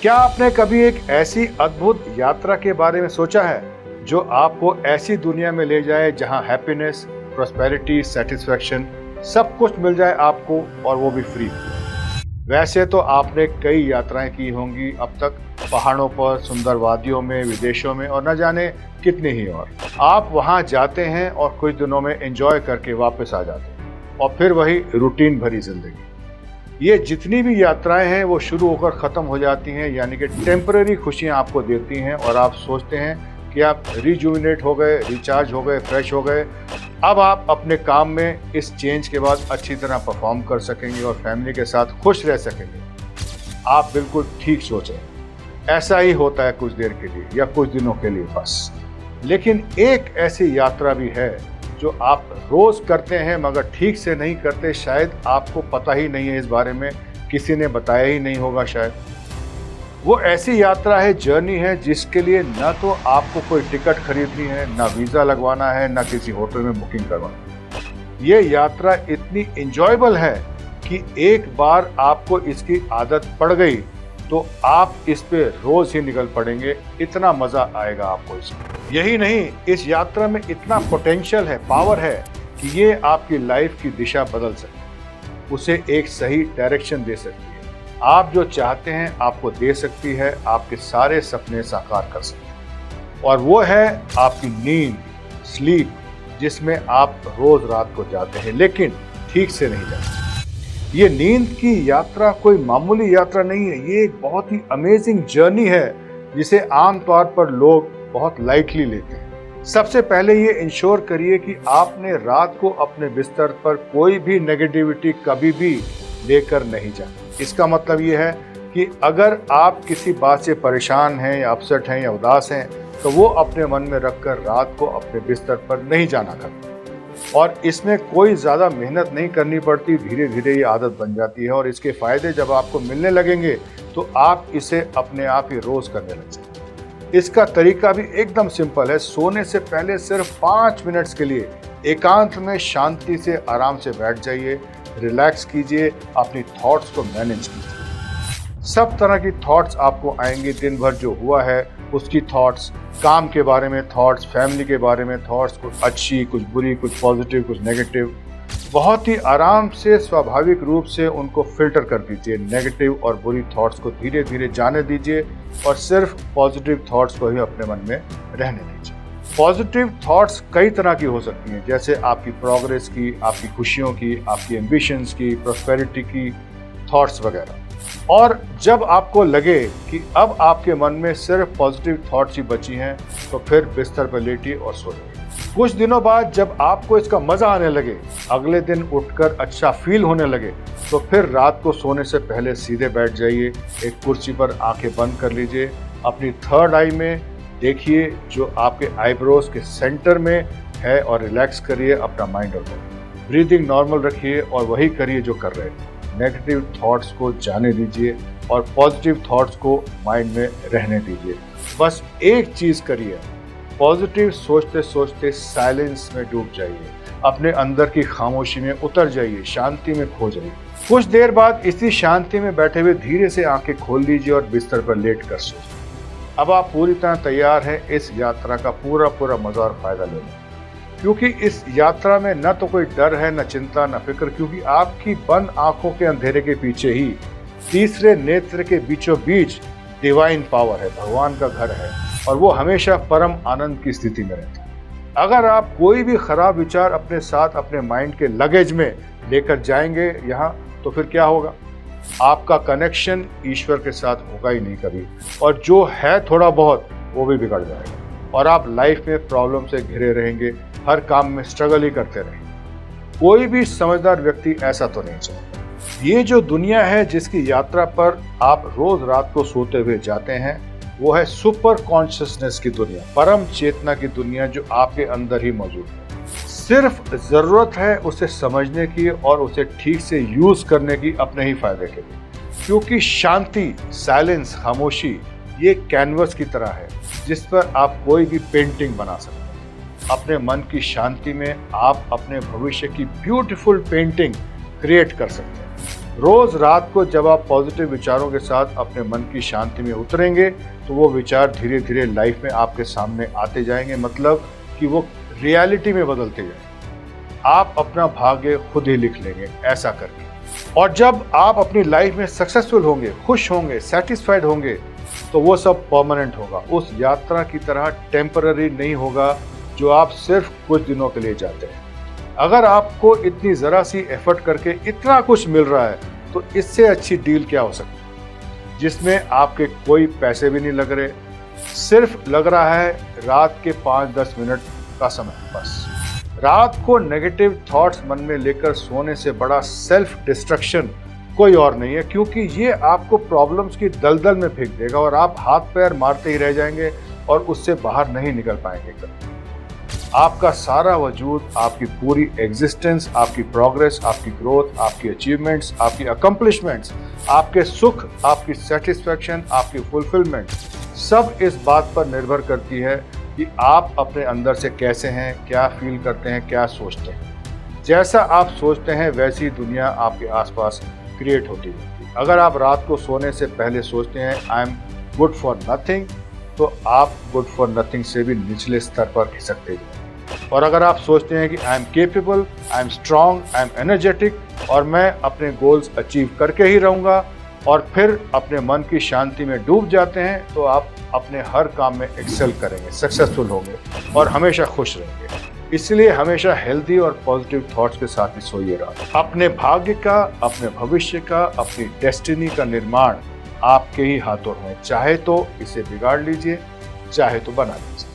क्या आपने कभी एक ऐसी अद्भुत यात्रा के बारे में सोचा है जो आपको ऐसी दुनिया में ले जाए जहां हैप्पीनेस, प्रॉस्पेरिटी, सेटिस्फैक्शन सब कुछ मिल जाए आपको, और वो भी फ्री? वैसे तो आपने कई यात्राएं की होंगी अब तक, पहाड़ों पर, सुंदर वादियों में, विदेशों में और न जाने कितनी ही और। आप वहां जाते हैं और कुछ दिनों में एंजॉय करके वापस आ जाते हैं और फिर वही रूटीन भरी जिंदगी। ये जितनी भी यात्राएं हैं वो शुरू होकर ख़त्म हो जाती हैं, यानी कि टेम्पररी खुशियां आपको देती हैं और आप सोचते हैं कि आप रिजुविनेट हो गए, रिचार्ज हो गए, फ्रेश हो गए। अब आप अपने काम में इस चेंज के बाद अच्छी तरह परफॉर्म कर सकेंगे और फैमिली के साथ खुश रह सकेंगे। आप बिल्कुल ठीक सोच रहे हैं। ऐसा ही होता है कुछ देर के लिए या कुछ दिनों के लिए बस। लेकिन एक ऐसी यात्रा भी है जो आप रोज करते हैं मगर ठीक से नहीं करते। शायद आपको पता ही नहीं है इस बारे में, किसी ने बताया ही नहीं होगा शायद। वो ऐसी यात्रा है, जर्नी है, जिसके लिए ना तो आपको कोई टिकट खरीदनी है, ना वीज़ा लगवाना है, ना किसी होटल में बुकिंग करवाना है। ये यात्रा इतनी इंजॉयबल है कि एक बार आपको इसकी आदत पड़ गई तो आप इस पे रोज ही निकल पड़ेंगे। इतना मजा आएगा आपको इसमें। यही नहीं, इस यात्रा में इतना पोटेंशियल है, पावर है कि ये आपकी लाइफ की दिशा बदल सकती है, उसे एक सही डायरेक्शन दे सकती है। आप जो चाहते हैं आपको दे सकती है, आपके सारे सपने साकार कर सकती है। और वो है आपकी नींद, स्लीप, जिसमें आप रोज रात को जाते हैं लेकिन ठीक से नहीं जाते। ये नींद की यात्रा कोई मामूली यात्रा नहीं है, ये एक बहुत ही अमेजिंग जर्नी है जिसे आमतौर पर लोग बहुत लाइटली लेते हैं। सबसे पहले ये इंश्योर करिए कि आपने रात को अपने बिस्तर पर कोई भी नेगेटिविटी कभी भी लेकर नहीं जाना। इसका मतलब ये है कि अगर आप किसी बात से परेशान हैं या अपसेट हैं या उदास हैं तो वो अपने मन में रखकर रात को अपने बिस्तर पर नहीं जाना करते। और इसमें कोई ज़्यादा मेहनत नहीं करनी पड़ती, धीरे धीरे ये आदत बन जाती है और इसके फ़ायदे जब आपको मिलने लगेंगे तो आप इसे अपने आप ही रोज़ करने लग जाएंगे। इसका तरीका भी एकदम सिंपल है। सोने से पहले सिर्फ 5 मिनट्स के लिए एकांत में शांति से आराम से बैठ जाइए, रिलैक्स कीजिए, अपनी थॉट्स को मैनेज कीजिए। सब तरह की थॉट्स आपको आएंगी, दिन भर जो हुआ है उसकी थॉट्स, काम के बारे में थॉट्स, फैमिली के बारे में थॉट्स, कुछ अच्छी, कुछ बुरी, कुछ पॉजिटिव, कुछ नेगेटिव। बहुत ही आराम से, स्वाभाविक रूप से उनको फिल्टर कर दीजिए। नेगेटिव और बुरी थॉट्स को धीरे धीरे जाने दीजिए और सिर्फ पॉजिटिव थॉट्स को ही अपने मन में रहने दीजिए। पॉजिटिव थॉट्स कई तरह की हो सकती हैं, जैसे आपकी प्रोग्रेस की, आपकी खुशियों की, आपकी एम्बिशंस की, प्रॉस्पेरिटी की थॉट्स वगैरह। और जब आपको लगे कि अब आपके मन में सिर्फ पॉजिटिव थॉट्स ही बची हैं तो फिर बिस्तर पर लेटिए और सोइए। कुछ दिनों बाद जब आपको इसका मजा आने लगे, अगले दिन उठकर अच्छा फील होने लगे, तो फिर रात को सोने से पहले सीधे बैठ जाइए, एक कुर्सी पर आंखें बंद कर लीजिए, अपनी थर्ड आई में देखिए जो आपके आईब्रोज के सेंटर में है और रिलैक्स करिए अपना माइंड और बॉडी। ब्रीदिंग नॉर्मल रखिए और वही करिए जो कर रहे हैं। नेगेटिव थॉट्स को जाने दीजिए और पॉजिटिव थॉट्स को माइंड में रहने दीजिए। बस एक चीज़ करिए, पॉजिटिव सोचते सोचते साइलेंस में डूब जाइए, अपने अंदर की खामोशी में उतर जाइए, शांति में खो जाइए। कुछ देर बाद इसी शांति में बैठे हुए धीरे से आंखें खोल लीजिए और बिस्तर पर लेट कर सो जाइए। अब आप पूरी तरह तैयार हैं इस यात्रा का पूरा मजा और फायदा लेने, क्योंकि इस यात्रा में न तो कोई डर है, न चिंता, न फिक्र, क्योंकि आपकी बंद आंखों के अंधेरे के पीछे ही तीसरे नेत्र के बीचों बीच डिवाइन पावर है, भगवान का घर है और वो हमेशा परम आनंद की स्थिति में रहता है। अगर आप कोई भी खराब विचार अपने साथ, अपने माइंड के लगेज में लेकर जाएंगे यहाँ, तो फिर क्या होगा? आपका कनेक्शन ईश्वर के साथ होगा ही नहीं कभी, और जो है थोड़ा बहुत वो भी बिगड़ जाएगा और आप लाइफ में प्रॉब्लम से घिरे रहेंगे, हर काम में स्ट्रगल ही करते रहेंगे। कोई भी समझदार व्यक्ति ऐसा तो नहीं चाहता। ये जो दुनिया है जिसकी यात्रा पर आप रोज रात को सोते हुए जाते हैं, वो है सुपर कॉन्शियसनेस की दुनिया, परम चेतना की दुनिया जो आपके अंदर ही मौजूद है। सिर्फ जरूरत है उसे समझने की और उसे ठीक से यूज करने की अपने ही फायदे के लिए, क्योंकि शांति, साइलेंस, खामोशी ये कैनवस की तरह है जिस पर आप कोई भी पेंटिंग बना सकते हैं। अपने मन की शांति में आप अपने भविष्य की ब्यूटीफुल पेंटिंग क्रिएट कर सकते हैं। रोज रात को जब आप पॉजिटिव विचारों के साथ अपने मन की शांति में उतरेंगे तो वो विचार धीरे धीरे लाइफ में आपके सामने आते जाएंगे, मतलब कि वो रियलिटी में बदलते जाएंगे। आप अपना भाग्य खुद ही लिख लेंगे ऐसा करके। और जब आप अपनी लाइफ में सक्सेसफुल होंगे, खुश होंगे, सेटिस्फाइड होंगे, तो वो सब परमानेंट होगा। उस यात्रा की तरह टेम्पररी नहीं होगा जो आप सिर्फ कुछ दिनों के लिए जाते हैं। अगर आपको इतनी जरा सी एफर्ट करके इतना कुछ मिल रहा है तो इससे अच्छी डील क्या हो सकती है, जिसमें आपके कोई पैसे भी नहीं लग रहे, सिर्फ लग रहा है रात के 5-10 मिनट का समय। बस रात को नेगेटिव थॉट्स मन में लेकर सोने से बड़ा सेल्फ डिस्ट्रक्शन कोई और नहीं है, क्योंकि ये आपको प्रॉब्लम्स की दलदल में फेंक देगा और आप हाथ पैर मारते ही रह जाएंगे और उससे बाहर नहीं निकल पाएंगे कभी। आपका सारा वजूद, आपकी पूरी एग्जिस्टेंस, आपकी प्रोग्रेस, आपकी ग्रोथ, आपकी अचीवमेंट्स, आपकी अकम्पलिशमेंट्स, आपके सुख, आपकी सेटिस्फैक्शन, आपकी फुलफिलमेंट सब इस बात पर निर्भर करती है कि आप अपने अंदर से कैसे हैं, क्या फील करते हैं, क्या सोचते हैं। जैसा आप सोचते हैं वैसी दुनिया आपके आसपास क्रिएट होती है। अगर आप रात को सोने से पहले सोचते हैं I am good for nothing, तो आप गुड फॉर नथिंग से भी निचले स्तर पर खिसकते जाएंगे। और अगर आप सोचते हैं कि I am capable, I am strong, I am energetic और मैं अपने गोल्स अचीव करके ही रहूँगा, और फिर अपने मन की शांति में डूब जाते हैं, तो आप अपने हर काम में एक्सेल करेंगे, सक्सेसफुल होंगे और हमेशा खुश रहेंगे। इसलिए हमेशा हेल्दी और पॉजिटिव थॉट्स के साथ ही सोइए रात। अपने भाग्य का, अपने भविष्य का, अपनी डेस्टिनी का निर्माण आपके ही हाथों में। चाहे तो इसे बिगाड़ लीजिए, चाहे तो बना लीजिए।